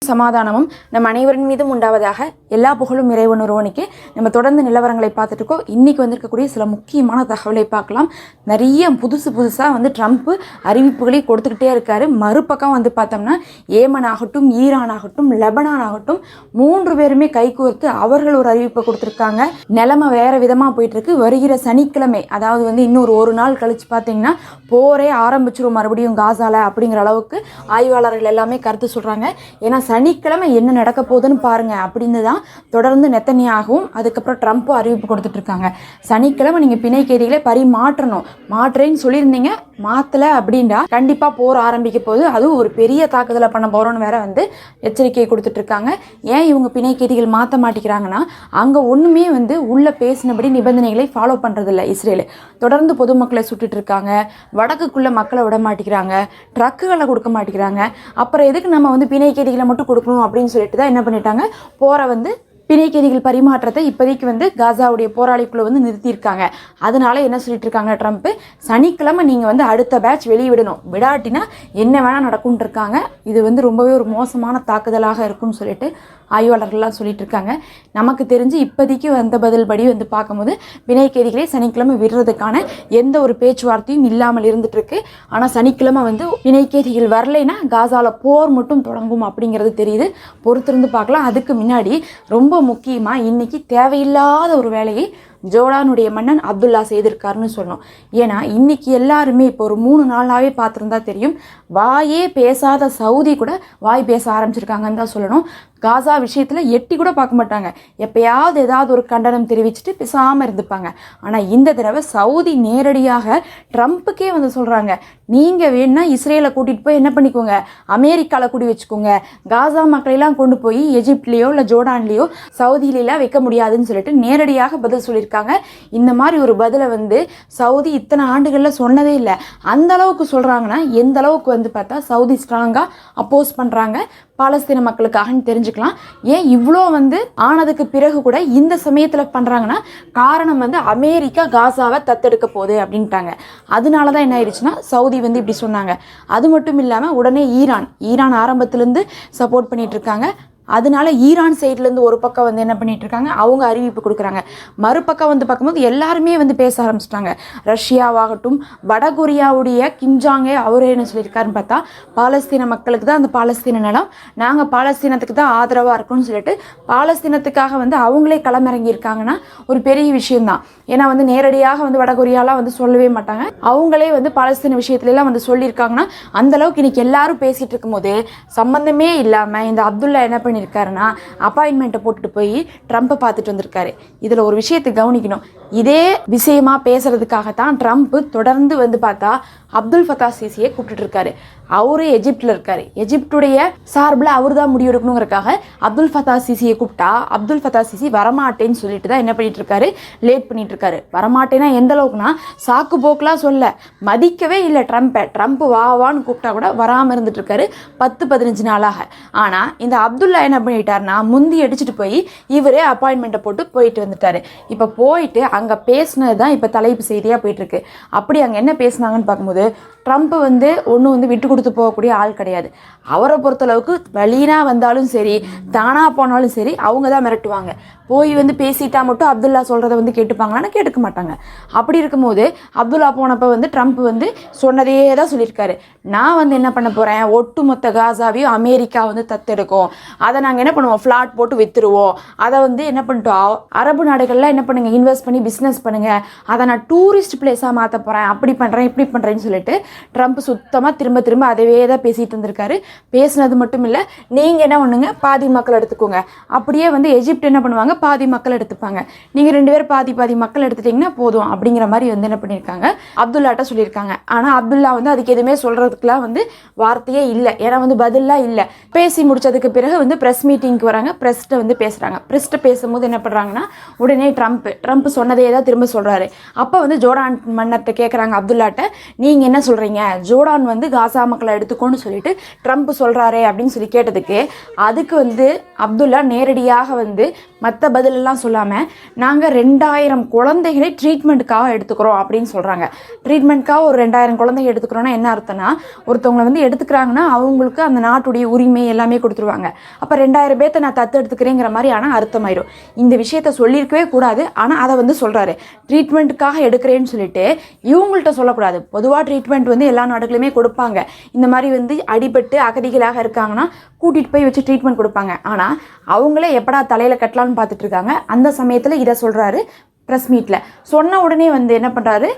சமாதானமும் நம் அனைவரின் மீதும் உண்டாவதாக. எல்லா புகழும் இறைவன் ஒருவனுக்கு. நம்ம தொடர்ந்து நிலவரங்களை பார்த்துட்டு இருக்கோம். இன்னைக்கு வந்திருக்கக்கூடிய சில முக்கியமான தகவலை பார்க்கலாம். நிறைய புதுசாக ட்ரம்ப் அறிவிப்புகளை கொடுத்துக்கிட்டே இருக்காரு. மறுபக்கம் பார்த்தோம்னா ஏமன் ஆகட்டும், ஈரான் ஆகட்டும், லெபனான் ஆகட்டும், 3 பேருமே கைகோர்த்து அவர்கள் ஒரு அறிவிப்பை கொடுத்துருக்காங்க. நிலைமை வேற விதமாக போயிட்டு இருக்கு. வருகிற சனிக்கிழமை, அதாவது இன்னொரு ஒரு நாள் கழிச்சு பார்த்தீங்கன்னா போரே ஆரம்பிச்சிரும் மறுபடியும் காசால அப்படிங்கிற அளவுக்கு ஆய்வாளர்கள் எல்லாமே கருத்து சொல்றாங்க. ஏன்னா சனிக்கிழமை என்ன நடக்க போகுதுன்னு பாருங்க அப்படின்னு தான் தொடர்ந்து நெத்தனியாகவும் அதுக்கப்புறம் ட்ரம்ப்பும் அறிவிப்பு கொடுத்துட்டு இருக்காங்க. சனிக்கிழமை நீங்க பிணை கைதிகளை மாற்றேன்னு சொல்லியிருந்தீங்க, மாத்தல அப்படின்னா கண்டிப்பா போர் ஆரம்பிக்க போது, அதுவும் ஒரு பெரிய தாக்குதலை பண்ண போறோம்னு வேற எச்சரிக்கையை கொடுத்துட்டு இருக்காங்க. ஏன் இவங்க பிணை கைதிகள் மாற்ற மாட்டேங்கிறாங்கன்னா அங்க ஒண்ணுமே உள்ள பேசினபடி நிபந்தனைகளை ஃபாலோ பண்றது இல்லை. இஸ்ரேல் தொடர்ந்து பொதுமக்களை சுட்டுட்டு இருக்காங்க. வடக்குக்குள்ள மக்களை விட மாட்டேங்கிறாங்க, ட்ரக்குகளை கொடுக்க மாட்டேங்கிறாங்க. அப்புறம் எதுக்கு நம்ம பிணை கைதிகளை மட்டும் கொடுக்கணும் அப்படின்னு சொல்லிட்டு தான் என்ன பண்ணிட்டாங்க, போற பிணை கைதிகள் பரிமாற்றத்தை இப்போதைக்கு காசாவுடைய போராளிக்குள்ள நிறுத்தியிருக்காங்க. அதனால என்ன சொல்லிட்டு இருக்காங்க, ட்ரம்ப் சனிக்கிழமை நீங்க அடுத்த பேட்ச் வெளியிடணும், விடாட்டினா என்ன வேணா நடக்கும்னு இருக்காங்க. இது ரொம்பவே ஒரு மோசமான தாக்குதலாக இருக்கும்னு சொல்லிட்டு ஆய்வாளர்கள்லாம் சொல்லிட்டு இருக்காங்க. நமக்கு தெரிஞ்சு இப்போதைக்கு பதில் படி பார்க்கும்போது பிணை கைதிகளை சனிக்கிழமை விடுறதுக்கான எந்த ஒரு பேச்சுவார்த்தையும் இல்லாமல் இருந்துட்டு இருக்கு. ஆனால் சனிக்கிழமை பிணை கைதிகள் வரலைன்னா காசால போர் மட்டும் தொடங்கும் அப்படிங்கிறது தெரியுது. பொறுத்திருந்து பார்க்கலாம். அதுக்கு முன்னாடி ரொம்ப முக்கியமாக இன்னைக்கு தேவையில்லாத ஒரு வேலையை ஜோர்டானுடைய மன்னன் அப்துல்லா செய்திருக்காருன்னு சொன்னோம். ஏன்னா இன்னைக்கு எல்லாருமே இப்போ ஒரு 3 நாளாவே பார்த்துருந்தா தெரியும், வாயே பேசாத சவுதி கூட வாய் பேச ஆரம்பிச்சிருக்காங்கன்னு தான் சொல்லணும். காசா விஷயத்துல எட்டி கூட பார்க்க மாட்டாங்க. எப்பயாவது ஏதாவது ஒரு கண்டனம் தெரிவிச்சுட்டு பேசாம இருந்துப்பாங்க. ஆனா இந்த தடவை சவுதி நேரடியாக ட்ரம்ப்புக்கே சொல்றாங்க, நீங்க வேணா இஸ்ரேலை கூட்டிட்டு போய் என்ன பண்ணிக்கோங்க, அமெரிக்கால கூடி வச்சுக்கோங்க, காசா மக்களையெல்லாம் கொண்டு போய் எஜிப்ட்லயோ இல்ல ஜோர்டான்லயோ சவுதியிலாம் வைக்க முடியாதுன்னு சொல்லிட்டு நேரடியாக பதில் சொல்லியிருக்காங்க. இந்த மாதிரி ஒரு பதிலை சவுதி இத்தனை ஆண்டுகள்ல சொன்னதே இல்லை. அந்த அளவுக்கு சொல்றாங்கன்னா எந்த அளவுக்கு பார்த்தா சவுதி ஸ்ட்ராங்கா அப்போஸ் பண்றாங்க பாலஸ்தீன மக்களுக்காக தெரிஞ்சுக்கலாம். ஏன் இவ்வளோ ஆனதுக்கு பிறகு கூட இந்த சமயத்துல பண்றாங்கன்னா காரணம் அமெரிக்கா காசாவை தத்தெடுக்க போகுது அப்படின்ட்டாங்க. அதனாலதான் என்ன ஆயிடுச்சுன்னா சவுதி இப்படி சொன்னாங்க. அது மட்டும் இல்லாம உடனே ஈரான் ஆரம்பத்திலிருந்து சப்போர்ட் பண்ணிட்டு இருக்காங்க. அதனால ஈரான் சைட்ல இருந்து ஒரு பக்கம் என்ன பண்ணிட்டு இருக்காங்க, அவங்க அறிவிப்பு கொடுக்குறாங்க. மறுபக்கம் பார்க்கும்போது எல்லாருமே பேச ஆரம்பிச்சிட்டாங்க. ரஷ்யாவாகட்டும், வடகொரியாவுடைய கிம்ஜாங்கே அவரே என்ன சொல்லியிருக்காருன்னு பார்த்தா, பாலஸ்தீன மக்களுக்கு தான் அந்த பாலஸ்தீன நிலம், நாங்கள் பாலஸ்தீனத்துக்கு தான் ஆதரவாக இருக்கும்னு சொல்லிட்டு பாலஸ்தீனத்துக்காக அவங்களே களமிறங்கி இருக்காங்கன்னா ஒரு பெரிய விஷயம்தான். ஏன்னா நேரடியாக வடகொரியாலாம் சொல்லவே மாட்டாங்க. அவங்களே பாலஸ்தீன விஷயத்துல எல்லாம் சொல்லியிருக்காங்கன்னா அந்த அளவுக்கு இன்னைக்கு எல்லாரும் பேசிட்டு இருக்கும் போது சம்பந்தமே இல்லாம இந்த அப்துல்லா என்ன இருக்காருன்னா அப்பாயின்மெண்ட் போட்டுட்டு போய் ட்ரம்ப்பை பார்த்துட்டு வந்திருக்காரு. இதுல ஒரு விஷயத்தை கவனிக்கணும். இதே விஷயமா பேசுறதுக்காகத்தான் ட்ரம்ப் தொடர்ந்து பார்த்தா அப்துல் ஃபத்தா சிசியை கூப்பிட்டு இருக்காரு. அவரு எஜிப்ட்ல இருக்காரு. எஜிப்டுடைய சார்பில் அவர் தான் முடிவு எடுக்கணுங்கிறதுக்காக அப்துல் ஃபத்தா சிசியை கூப்பிட்டா அப்துல் ஃபத்தா சிசி வரமாட்டேன்னு சொல்லிட்டு தான் என்ன பண்ணிட்டு இருக்காரு, லேட் பண்ணிட்டு இருக்காரு. வரமாட்டேன்னா எந்த அளவுக்குனா சாக்கு போக்குலாம் சொல்ல, மதிக்கவே இல்லை ட்ரம்ப் வான்னு கூப்பிட்டா கூட வராம இருந்துட்டு இருக்காரு 10-15 நாளாக. ஆனா இந்த அப்துல்லா என்ன பண்ணிட்டாருன்னா முந்தி அடிச்சுட்டு போய் இவரே அப்பாயின்மெண்ட்டை போட்டு போயிட்டு வந்துட்டாரு. இப்ப போயிட்டு அங்க பேசினதுதான் இப்ப தலைப்பு செய்தியா போயிட்டு இருக்கு. அப்படி அங்க என்ன பேசினாங்கன்னு பார்க்கும்போது ட்ரம்ப் ஒன்றும் விட்டு கொடுத்து போகக்கூடிய ஆள் கிடையாது. அவரை பொறுத்தளவுக்கு வழினா வந்தாலும் சரி, தானா போனாலும் சரி, அவங்க தான் மிரட்டுவாங்க. போய் பேசிட்டா மட்டும் அப்துல்லா சொல்றதை கேட்டுப்பாங்களான்னு கேட்டுக்க மாட்டாங்க. அப்படி இருக்கும்போது அப்துல்லா போனப்ப ட்ரம்ப் சொன்னதே தான் சொல்லியிருக்காரு. நான் என்ன பண்ண போறேன், ஒட்டுமொத்த காசாவையும் அமெரிக்கா தத்தெடுக்கும், அதை நாங்கள் என்ன பண்ணுவோம், ஃபிளாட் போட்டு வித்துருவோம், அதை என்ன பண்ணிட்டோம், அரபு நாடுகள்லாம் என்ன பண்ணுங்க, இன்வெஸ்ட் பண்ணி பிசினஸ் பண்ணுங்க, அதை நான் டூரிஸ்ட் பிளேஸா மாற்ற போறேன், அப்படி பண்றேன் இப்படி பண்றேன்னு சொல்லிட்டு ட்ரம்ப் சுத்தமா திரும்ப திரும்ப அதவே தான் பேசிட்டு இருந்திருக்காரு. பேசினது மட்டும் இல்ல, நீங்க என்ன பண்ணுங்க, பாதி மக்கள் எடுத்துக்கோங்க, அப்படியே எஜிப்ட் என்ன பண்ணுவாங்க, பாதி மக்கள் எடுத்துப்பாங்க, நீங்க 2 பேரும் பாதி மக்கள் எடுத்துட்டீங்கன்னா போதும் அப்படிங்கிற மாதிரி என்ன பண்ணிருக்காங்க, அப்துல்லாட்ட சொல்லியிருக்காங்க. ஆனா அப்துல்லா அதுக்கு எதுவுமே சொல்றதுக்குலாம் வார்த்தையே இல்லை. ஏன்னா பதிலாம் இல்லை. பேசி முடிச்சதுக்கு பிறகு பிரஸ் மீட்டிங்க்கு வராங்க, பிரஸ்ட்ட பேசுறாங்க. பிரஸ்ட்ட பேசும்போது என்ன பண்றாங்கன்னா உடனே ட்ரம்ப் சொன்னதே தான் திரும்ப சொல்றாரு. அப்ப ஜோர்டான் மன்னர்கிட்ட கேட்கறாங்க அப்துல்லாட்ட, நீங்க என்ன சொல்றீங்க, ஜோர்டான் காசா மக்களை எடுத்துக்கோன்னு சொல்லிட்டு ட்ரம்ப் சொல்றாரே அப்படின்னு சொல்லி கேட்டதுக்கு அதுக்கு அப்துல்லா நேரடியாக மற்ற மற்ற பதிலெல்லாம் சொல்லாமல் நாங்கள் 2000 குழந்தைகளை ட்ரீட்மெண்ட்டுக்காக எடுத்துக்கிறோம் அப்படின்னு சொல்கிறாங்க. ட்ரீட்மெண்ட்டுக்காக ஒரு 2000 குழந்தைகள் எடுத்துக்கிறோன்னா என்ன அர்த்தம்னா, ஒருத்தவங்களை வந்து எடுத்துக்கிறாங்கன்னா அவங்களுக்கு அந்த நாட்டுடைய உரிமை எல்லாமே கொடுத்துருவாங்க. அப்போ 2000 பேர்த்த நான் தத்து எடுத்துக்கிறேங்கிற மாதிரி ஆனால் அர்த்தமாயிடும். இந்த விஷயத்த சொல்லியிருக்கவே கூடாது, ஆனால் அதை வந்து சொல்கிறாரு. ட்ரீட்மெண்ட்டுக்காக எடுக்கிறேன்னு சொல்லிட்டு இவங்கள்ட்ட சொல்லக்கூடாது. பொதுவாக ட்ரீட்மெண்ட் வந்து எல்லா நாடுகளுமே கொடுப்பாங்க. இந்த மாதிரி வந்து அடிபட்டு அகதிகளாக இருக்காங்கன்னா கூட்டிகிட்டு போய் வச்சு ட்ரீட்மெண்ட் கொடுப்பாங்க. ஆனால் அவங்களே எப்படா தலையில் கட்டலான்னு பார்த்துட்டு இருக்காங்க. அந்த சமயத்தில் இதை சொல்கிறாரு ப்ரெஸ் மீட்டில். சொன்ன உடனே வந்து என்ன பண்ணுறாரு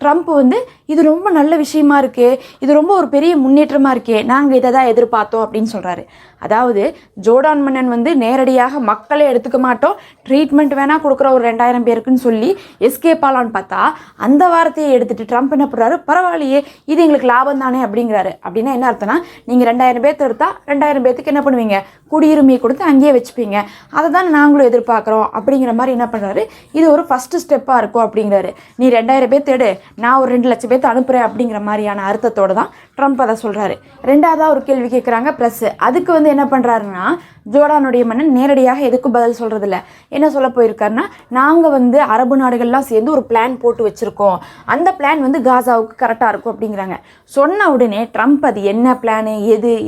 ட்ரம்ப் வந்து, இது ரொம்ப நல்ல விஷயமா இருக்கே, இது ரொம்ப ஒரு பெரிய முன்னேற்றமாக இருக்கே, நாங்கள் இதை தான் எதிர்பார்த்தோம் அப்படின்னு சொல்கிறாரு. அதாவது ஜோர்டான் மன்னன் வந்து நேரடியாக மக்களை எடுத்துக்க மாட்டோம், ட்ரீட்மெண்ட் வேணால் கொடுக்குற ஒரு 2000 பேருக்குன்னு சொல்லி எஸ்கேப் ஆகலான்னு பார்த்தா அந்த வார்த்தையை எடுத்துகிட்டு ட்ரம்ப் என்ன பண்ணுறாரு, பரவாயில்லையே இது எங்களுக்கு லாபம் தானே அப்படிங்கிறாரு. அப்படின்னா என்ன அர்த்தம்னா, நீங்கள் 2000 பேர்த்து எடுத்தால் 2000 பேர்த்துக்கு என்ன பண்ணுவீங்க, குடியுரிமையை கொடுத்து அங்கேயே வச்சுப்பீங்க, அதை தான் நாங்களும் எதிர்பார்க்குறோம் அப்படிங்கிற மாதிரி என்ன பண்ணுறாரு. இது ஒரு ஃபஸ்ட்டு ஸ்டெப்பாக இருக்கும் அப்படிங்கிறாரு. நீ 2000 பேர்த்து எடு, நான் ஒரு 2 லட்சம் பேர்த்து அனுப்புகிறேன் அப்படிங்கிற மாதிரியான அர்த்தத்தோடு தான் ட்ரம்ப் அதை சொல்கிறாரு. ரெண்டாவதாக ஒரு கேள்வி கேட்குறாங்க ப்ரெஸ்ஸு. அதுக்கு வந்து என்ன பண்ணுறாருன்னா, ஜோர்டானுடைய மன்னன் நேரடியாக எதுக்கும் பதில் சொல்கிறதில்ல. என்ன சொல்ல போயிருக்காருன்னா, நாங்கள் வந்து அரபு நாடுகள்லாம் சேர்ந்து ஒரு பிளான் போட்டு வச்சுருக்கோம், அந்த பிளான் வந்து காசாவுக்கு கரெக்டாக இருக்கும் அப்படிங்கிறாங்க. சொன்ன உடனே ட்ரம்ப் அது என்ன பிளானு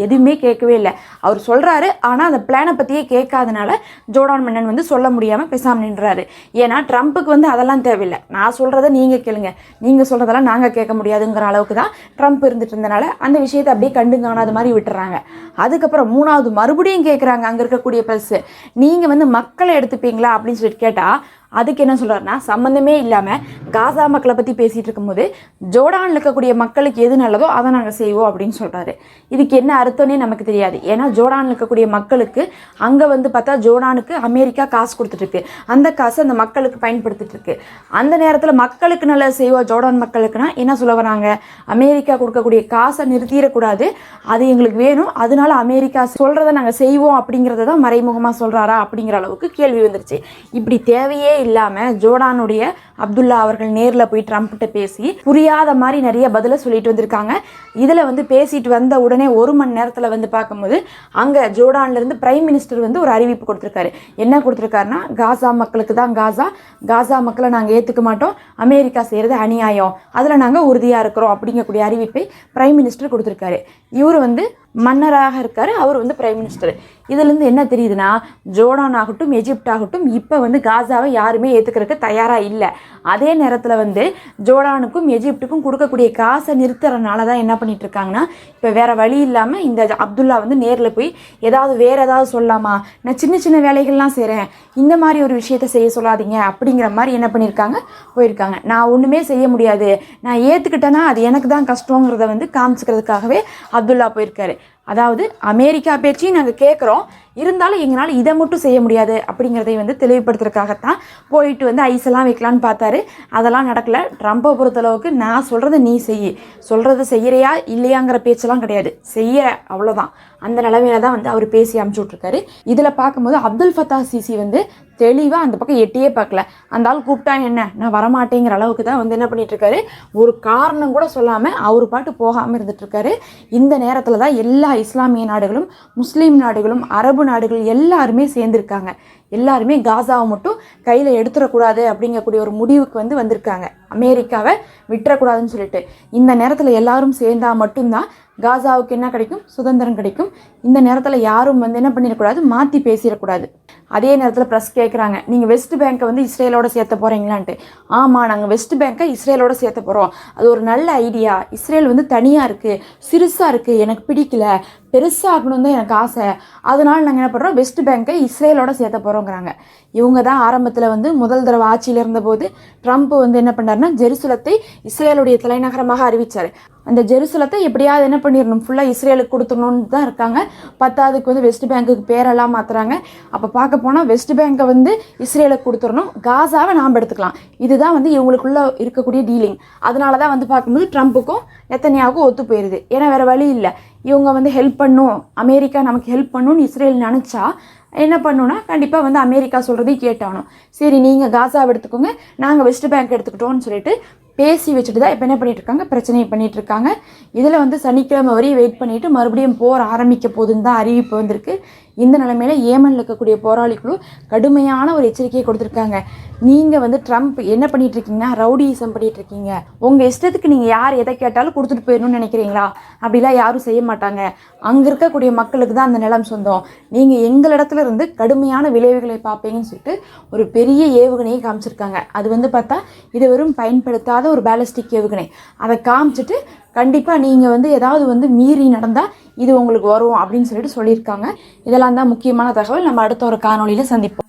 எதுவுமே கேட்கவே இல்லை. அவர் சொல்கிறாரு, ஆனால் அந்த பிளானை பற்றியே கேட்காதனால ஜோர்டான் மன்னன் வந்து சொல்ல முடியாமல் பேசாமல் நின்றாரு. ஏன்னா ட்ரம்ப்புக்கு வந்து அதெல்லாம் தேவையில்லை, நான் சொல்கிறத நீங்கள் கேளுங்க, நீங்கள் சொல்கிறதெல்லாம் நாங்கள் கேட்க முடியாதுங்கிற அளவுக்கு தான் ட்ரம்ப் இருந்துட்டு இருந்தனால அந்த விஷயத்தை அப்படியே கண்டு காணாத மாதிரி விட்டுறாங்க. அதுக்கப்புறம் மூணாவது மறுபடியும் கேட்குறாங்க அங்கே இருக்கக்கூடிய ப்ரெஸ், நீங்கள் வந்து மக்களை எடுத்துப்பீங்களா அப்படின்னு சொல்லிட்டு கேட்டால் அதுக்கு என்ன சொல்கிறாருன்னா, சம்மந்தமே இல்லாமல் காசா மக்களை பற்றி பேசிகிட்டு இருக்கும்போது ஜோர்டானில் இருக்கக்கூடிய மக்களுக்கு எது நல்லதோ அதை நாங்கள் செய்வோம் அப்படின்னு சொல்கிறாரு. இதுக்கு என்ன அர்த்தம்னே நமக்கு தெரியாது. ஏன்னா ஜோர்டானில் இருக்கக்கூடிய மக்களுக்கு அங்கே வந்து பார்த்தா ஜோர்டானுக்கு அமெரிக்கா காசு கொடுத்துட்ருக்கு, அந்த காசு அந்த மக்களுக்கு பயன்படுத்திட்டுருக்கு. அந்த நேரத்தில் மக்களுக்கு நல்லது செய்வோம் ஜோர்டான் மக்களுக்குன்னா என்ன சொல்ல வராங்க, அமெரிக்கா கொடுக்கக்கூடிய காசை நிறுத்திடக்கூடாது, அது எங்களுக்கு வேணும், அதனால அமெரிக்கா சொல்கிறத நாங்கள் செய்வோம் அப்படிங்கிறத தான் மறைமுகமாக சொல்கிறாரா அப்படிங்கிற அளவுக்கு கேள்வி வந்துருச்சு. இப்படி தேவையே இல்லாமல் ஜோர்டானுடைய அப்துல்லா அவர்கள் நேரில் போய் ட்ரம்ப்கிட்ட பேசி புரியாத மாதிரி நிறைய பதிலை சொல்லிட்டு வந்திருக்காங்க. இதில் வந்து பேசிட்டு வந்த உடனே 1 மணி நேரத்தில் வந்து பார்க்கும்போது அங்கே ஜோர்டான்லேருந்து பிரைம் மினிஸ்டர் வந்து ஒரு அறிவிப்பு கொடுத்துருக்காரு. என்ன கொடுத்துருக்காருன்னா, காசா மக்களுக்கு தான் காசா மக்களை நாங்கள் ஏற்றுக்க மாட்டோம், அமெரிக்கா செய்கிறது அநியாயம், அதில் நாங்கள் உறுதியாக இருக்கிறோம் அப்படிங்கக்கூடிய அறிவிப்பை பிரைம் மினிஸ்டர் கொடுத்துருக்காரு. இவர் வந்து மன்னராக இருக்கார், அவர் வந்து பிரைம் மினிஸ்டர். இதுலேருந்து என்ன தெரியுதுன்னா, ஜோர்டான் ஆகட்டும் எஜிப்ட் ஆகட்டும் இப்போ வந்து காசாவை யாருமே ஏற்றுக்கிறதுக்கு தயாராக இல்லை. அதே நேரத்தில் வந்து ஜோர்டானுக்கும் எஜிப்டுக்கும் கொடுக்கக்கூடிய காசை நிறுத்துறதுனால தான் என்ன பண்ணிட்டு இருக்காங்கன்னா, இப்போ வேற வழி இல்லாமல் இந்த அப்துல்லா வந்து நேரில் போய் வேற ஏதாவது சொல்லாமா, நான் சின்ன சின்ன வேலைகள்லாம் செய்கிறேன், இந்த மாதிரி ஒரு விஷயத்த செய்ய சொல்லாதீங்க அப்படிங்கிற மாதிரி என்ன பண்ணியிருக்காங்க போயிருக்காங்க. நான் ஒன்றுமே செய்ய முடியாது, நான் ஏற்றுக்கிட்டேன்னா அது எனக்கு தான் கஷ்டங்கிறத வந்து காமிச்சிக்கிறதுக்காகவே அப்துல்லா போயிருக்காரு. அதாவது அமெரிக்கா பேச்சையும் நாங்கள் கேட்குறோம், இருந்தாலும் எங்களால் இதை மட்டும் செய்ய முடியாது அப்படிங்கிறதை வந்து தெளிவுபடுத்துறதுக்காகத்தான் போயிட்டு வந்து ஐஸெல்லாம் வைக்கலான்னு பார்த்தாரு. அதெல்லாம் நடக்கலை. ட்ரம்ப்பை பொறுத்தளவுக்கு நான் சொல்கிறத நீ சொல்கிறத செய்கிறையா இல்லையாங்கிற பேச்செல்லாம் கிடையாது, செய்கிற அவ்வளோதான். அந்த நிலைமையில தான் வந்து அவர் பேசி அமுச்சு விட்ருக்காரு. இதில் பார்க்கும்போது அப்துல் ஃபத்தா சிசி வந்து தெளிவாக அந்த பக்கம் எட்டியே பார்க்கல. அந்த ஆள் கூப்பிட்டா என்ன, நான் வரமாட்டேங்கிற அளவுக்கு தான் வந்து என்ன பண்ணிட்டுருக்காரு, ஒரு காரணம் கூட சொல்லாமல் அவர் பாட்டு போகாமல் இருந்துகிட்ருக்காரு. இந்த நேரத்தில் தான் எல்லா இஸ்லாமிய நாடுகளும் முஸ்லீம் நாடுகளும் அரபு நாடுகள் எல்லாருமே சேர்ந்துருக்காங்க. எல்லாருமே காசாவை மட்டும் கையில் எடுத்துடக்கூடாது அப்படிங்கக்கூடிய ஒரு முடிவுக்கு வந்து வந்திருக்காங்க. அமெரிக்காவை விட்டுறக்கூடாதுன்னு சொல்லிட்டு இந்த நேரத்தில் எல்லாரும் சேர்ந்தால் மட்டும்தான் காசாவுக்கு என்ன கிடைக்கும், சுதந்திரம் கிடைக்கும். இந்த நேரத்தில் யாரும் வந்து என்ன பண்ணிடக்கூடாது, மாற்றி பேசிடக்கூடாது. அதே நேரத்தில் ப்ரெஸ் கேட்குறாங்க, நீங்கள் வெஸ்ட் பேங்கை வந்து இஸ்ரேலோட சேர்த்த போகிறீங்களான்ட்டு. ஆமாம், நாங்கள் வெஸ்ட் பேங்கை இஸ்ரேலோட சேர்த்த போகிறோம், அது ஒரு நல்ல ஐடியா. இஸ்ரேல் வந்து தனியாக இருக்குது, சிறுசாக இருக்குது, எனக்கு பிடிக்கல, பெருசாகணும் தான் எனக்கு ஆசை, அதனால் நாங்கள் என்ன பண்ணுறோம், வெஸ்ட் பேங்கை இஸ்ரேலோட சேர்த்த போகிறோங்கிறாங்க. இவங்க தான் ஆரம்பத்தில் வந்து முதல் தடவை ஆட்சியில் இருந்தபோது ட்ரம்ப் வந்து என்ன பண்ணாருன்னா, ஜெருசலத்தை இஸ்ரேலுடைய தலைநகரமாக அறிவித்தார். அந்த ஜெருசலத்தை எப்படியாவது என்ன பண்ணிடணும், ஃபுல்லாக இஸ்ரேலுக்கு கொடுத்துடணுன்னு தான் இருக்காங்க. பத்தாவதுக்கு வந்து வெஸ்ட் பேங்குக்கு பேரெல்லாம் மாற்றுறாங்க. அப்போ பார்க்க போனால் வெஸ்ட் பேங்கை வந்து இஸ்ரேலுக்கு கொடுத்துடணும், காசாவை நாம் எடுத்துக்கலாம். இதுதான் வந்து இவங்களுக்குள்ள இருக்கக்கூடிய டீலிங். அதனால தான் வந்து பார்க்கும்போது ட்ரம்ப்புக்கும் நெத்தன்யாவுக்கும் ஒத்து போயிடுது. ஏன்னா வேறு வழி இல்லை, இவங்க வந்து ஹெல்ப் பண்ணும், அமெரிக்கா நமக்கு ஹெல்ப் பண்ணணும்னு இஸ்ரேல் நினச்சா என்ன பண்ணணும்னா கண்டிப்பாக வந்து அமெரிக்கா சொல்கிறதையும் கேட்டாகணும். சரி, நீங்கள் காசாவை எடுத்துக்கோங்க, நாங்கள் வெஸ்ட் பேங்க் எடுத்துக்கிட்டோம்னு சொல்லிட்டு பேசி வச்சுட்டு தான் இப்போ என்ன பண்ணிகிட்ருக்காங்க, பிரச்சனையை பண்ணிகிட்ருக்காங்க. இதில் வந்து சனிக்கிழமை வரையும் வெயிட் பண்ணிவிட்டு மறுபடியும் போர் ஆரம்பிக்க போகுதுன்னு தான் அறிவிப்பு வந்திருக்கு. இந்த நிலைமையில ஏமனில் இருக்கக்கூடிய போராளிக்குழு கடுமையான ஒரு எச்சரிக்கையை கொடுத்துருக்காங்க. நீங்கள் வந்து ட்ரம்ப் என்ன பண்ணிட்டு இருக்கீங்கன்னா ரவுடிசம் பண்ணிட்டு இருக்கீங்க. உங்கள் இஷ்டத்துக்கு நீங்கள் யார் எதை கேட்டாலும் கொடுத்துட்டு போயிடணும்னு நினைக்கிறீங்களா? அப்படிலாம் யாரும் செய்ய மாட்டாங்க. அங்கே இருக்கக்கூடிய மக்களுக்கு தான் அந்த நிலம் சொந்தம். நீங்கள் எங்களிடத்துல இருந்து கடுமையான விளைவுகளை பார்ப்பீங்கன்னு சொல்லிட்டு ஒரு பெரிய ஏவுகணையை காமிச்சிருக்காங்க. அது வந்து பார்த்தா இது வெறும் பயன்படுத்தாத ஒரு பேலிஸ்டிக் ஏவுகணை. அதை காமிச்சிட்டு கண்டிப்பாக நீங்கள் வந்து ஏதாவது வந்து மீறி நடந்தால் இது உங்களுக்கு வரும் அப்படின்னு சொல்லிட்டு சொல்லியிருக்காங்க. இதெல்லாம் தான் முக்கியமான தகவல். நம்ம அடுத்த ஒரு காணொளியில் சந்திப்போம்.